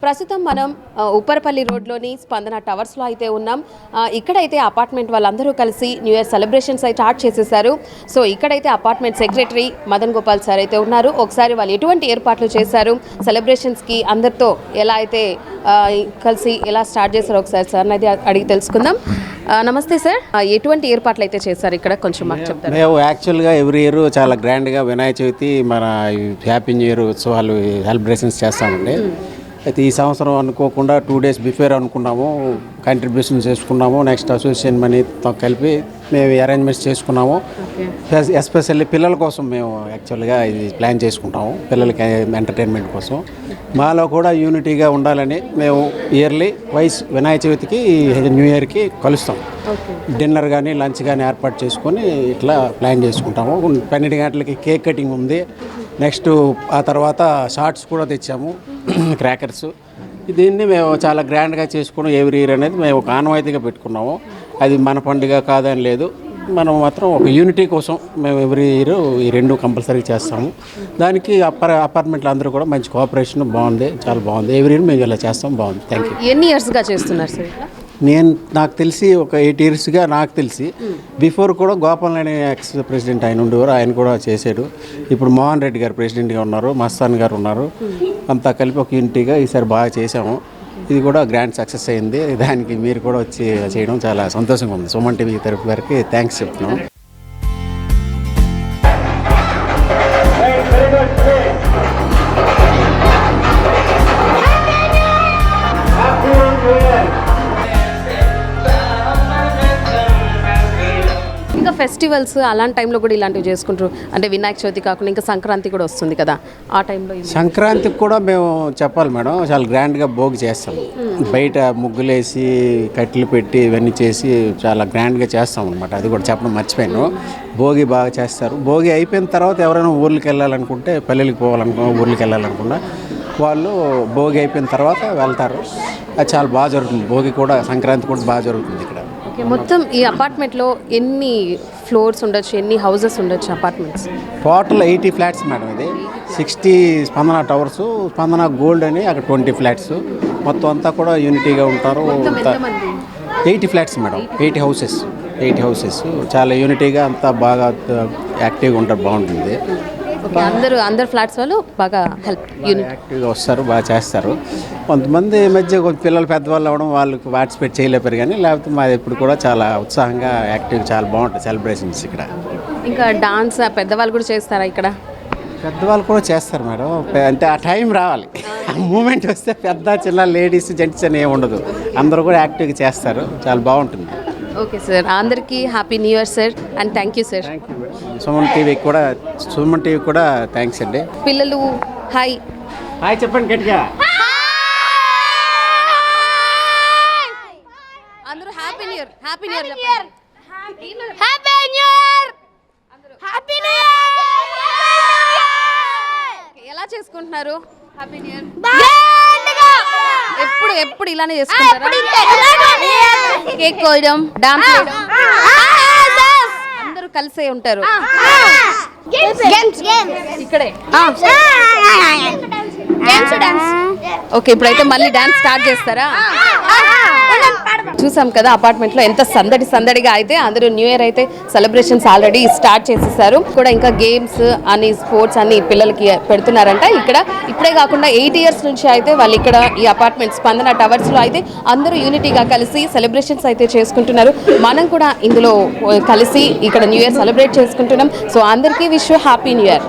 ప్రస్తుతం మనం ఉప్పరపల్లి రోడ్లోని స్పందన టవర్స్లో అయితే ఉన్నాం. ఇక్కడైతే అపార్ట్మెంట్ వాళ్ళందరూ కలిసి న్యూ ఇయర్ సెలబ్రేషన్స్ అయితే స్టార్ట్ చేసేసారు. సో ఇక్కడైతే apartment secretary Madan Gopal sir అయితే ఉన్నారు. ఒకసారి వాళ్ళు ఎటువంటి ఏర్పాట్లు చేశారు, సెలబ్రేషన్స్కి అందరితో ఎలా అయితే కలిసి ఎలా స్టార్ట్ చేశారో ఒకసారి సార్ అయితే అడిగి తెలుసుకుందాం. నమస్తే సార్, ఎటువంటి ఏర్పాట్లు అయితే చేశారు ఇక్కడ కొంచెం మాకు చెప్తారు? మేము యాక్చువల్గా ఎవ్రీ ఇయర్ చాలా గ్రాండ్గా వినాయక చవితి మన హ్యాపీ న్యూ ఇయర్ ఉత్సవాలు సెలబ్రేషన్స్ చేస్తామండి. అయితే ఈ సంవత్సరం అనుకోకుండా 2 days బిఫోర్ అనుకున్నాము, కంట్రిబ్యూషన్ చేసుకున్నాము. నెక్స్ట్ అసోసియేషన్ మనీతో కలిపి మేము అరేంజ్మెంట్స్ చేసుకున్నాము. ఎస్పెషల్లీ పిల్లల కోసం మేము యాక్చువల్గా ఇది ప్లాన్ చేసుకుంటాము, పిల్లలకి ఎంటర్టైన్మెంట్ కోసం. మాలో కూడా యూనిటీగా ఉండాలని మేము ఇయర్లీ వైస్ వినాయక చవితికి న్యూ ఇయర్కి కలుస్తాం. డిన్నర్ కానీ లంచ్ కానీ ఏర్పాటు చేసుకొని ఇట్లా ప్లాన్ చేసుకుంటాము. 12 గంటలకి కేక్ కటింగ్ ఉంది. నెక్స్ట్ ఆ తర్వాత షార్ట్స్ కూడా తెచ్చాము, క్రాకర్స్. దీన్ని మేము చాలా గ్రాండ్గా చేసుకున్నాం. ఎవ్రీ ఇయర్ అనేది మేము ఒక ఆనవాయితీగా పెట్టుకున్నాము. అది మన పండుగ కాదని లేదు, మనం మాత్రం ఒక యూనిటీ కోసం మేము ఎవ్రీ ఇయర్ ఈ 2 కంపల్సరీ చేస్తాము. దానికి అపార్ట్మెంట్లు అందరూ కూడా మంచి కోఆపరేషన్ బాగుంది, చాలా బాగుంది. ఎవ్రీ ఇయర్ మేము ఇలా చేస్తాం, బాగుంది. Thank you. ఎన్ని ఇయర్స్గా చేస్తున్నారు సార్? నాకు తెలిసి ఒక 8 yearsగా నాకు తెలిసి. బిఫోర్ కూడా గోపాల్ నాయుడు ఎక్స్ ప్రెసిడెంట్ ఆయన ఉండేవారు, ఆయన కూడా చేశాడు. ఇప్పుడు మోహన్ రెడ్డి గారు ప్రెసిడెంట్గా ఉన్నారు, మస్తాన్ గారు ఉన్నారు. అంతా కలిపి ఒక యూనిటీగా ఈసారి బాగా చేసాము. ఇది కూడా గ్రాండ్ సక్సెస్ అయింది. దానికి మీరు కూడా వచ్చి చేయడం చాలా సంతోషంగా ఉంది. సుమన్ టీవీ తరఫు గారికి థ్యాంక్స్ చెప్తున్నాం. ఫెస్టివల్స్ అలాంటి టైంలో కూడా ఇలాంటివి చేసుకుంటారు అంటే వినాయక చవితి కాకుండా ఇంకా సంక్రాంతి కూడా వస్తుంది కదా, ఆ టైంలో సంక్రాంతికి కూడా మేము చెప్పాలి మేడం, చాలా గ్రాండ్గా భోగి చేస్తాం. బయట ముగ్గులేసి కట్టెలు పెట్టి ఇవన్నీ చేసి చాలా గ్రాండ్గా చేస్తాం అనమాట. అది కూడా చెప్పడం మర్చిపోయాను. భోగి బాగా చేస్తారు. భోగి అయిపోయిన తర్వాత ఎవరైనా ఊర్లకు వెళ్ళాలనుకుంటే, పల్లెలకు పోవాలనుకున్నా, ఊర్లకు వెళ్ళాలనుకున్నా వాళ్ళు భోగి అయిపోయిన తర్వాత వెళ్తారు. అది చాలా బాగా జరుగుతుంది. భోగి కూడా సంక్రాంతి కూడా బాగా జరుగుతుంది ఇక్కడ. మొత్తం ఈ అపార్ట్మెంట్లో ఎన్ని ఫ్లోర్స్ ఉండొచ్చు, ఎన్ని హౌసెస్ ఉండొచ్చు అపార్ట్మెంట్స్? Total 80 flats madam. ఇది 60 స్పందన టవర్స్, స్పందన గోల్డ్ అని అక్కడ 20 ఫ్లాట్స్. మొత్తం అంతా కూడా యూనిటీగా ఉంటారు. 80 ఫ్లాట్స్ మేడం, 80 హౌసెస్. చాలా యూనిటీగా అంతా బాగా యాక్టివ్గా ఉంటారు, బాగుంటుంది. అందరు ఫ్లాట్స్ వాళ్ళు బాగా యాక్టివ్గా వస్తారు, బాగా చేస్తారు. కొంతమంది మధ్య కొంచెం పిల్లలు పెద్దవాళ్ళు అవ్వడం వాళ్ళకి పార్టిసిపేట్ చేయలేపారు, కానీ లేకపోతే మాది ఎప్పుడు కూడా చాలా ఉత్సాహంగా యాక్టివ్, చాలా బాగుంటుంది సెలబ్రేషన్స్ ఇక్కడ. ఇంకా డాన్స్ పెద్దవాళ్ళు కూడా చేస్తారా ఇక్కడ? పెద్దవాళ్ళు కూడా చేస్తారు మేడం. అంటే ఆ టైం రావాలి, ఆ మూమెంట్ వస్తే పెద్ద చిన్న లేడీస్ జెంట్స్ అని ఏమి ఉండదు, అందరూ కూడా యాక్టివ్గా చేస్తారు. చాలా బాగుంటుంది. ఓకే సార్, అందరికీ happy new year sir and thank you sir. Suman TV కూడా థ్యాంక్స్ అండి. పిల్లలు హాయ్ చెప్పండి గట్టిగా. అందరూ happy new year, happy new year, happy new year, happy new year. ఎలా చేసుకుంటున్నారు హ్యాపీ న్యూ ఇయర్? ఎప్పుడు ఎప్పుడు ఇలానే చేసుకుంటారా? కేక్ కోయడం, డాన్స్ చేయడం, అందరూ కలిసే ఉంటారు ఇక్కడే. ఓకే, ఇప్పుడైతే మళ్ళీ డాన్స్ స్టార్ట్ చేస్తారా? చూసాం కదా అపార్ట్మెంట్లో ఎంత సందడిగా అయితే అందరూ న్యూ ఇయర్ అయితే సెలబ్రేషన్స్ ఆల్రెడీ స్టార్ట్ చేసేసారు కూడా. ఇంకా గేమ్స్ అని స్పోర్ట్స్ అన్ని పిల్లలకి పెడుతున్నారంట ఇక్కడ. ఇప్పుడే కాకుండా 8 years నుంచి అయితే వాళ్ళు ఇక్కడ ఈ అపార్ట్మెంట్ స్పందన టవర్స్లో అయితే అందరూ యూనిటీగా కలిసి సెలబ్రేషన్స్ అయితే చేసుకుంటున్నారు. మనం కూడా ఇందులో కలిసి ఇక్కడ న్యూ ఇయర్ సెలబ్రేట్ చేసుకుంటున్నాం. సో అందరికీ విష్ హ్యాపీ న్యూ ఇయర్.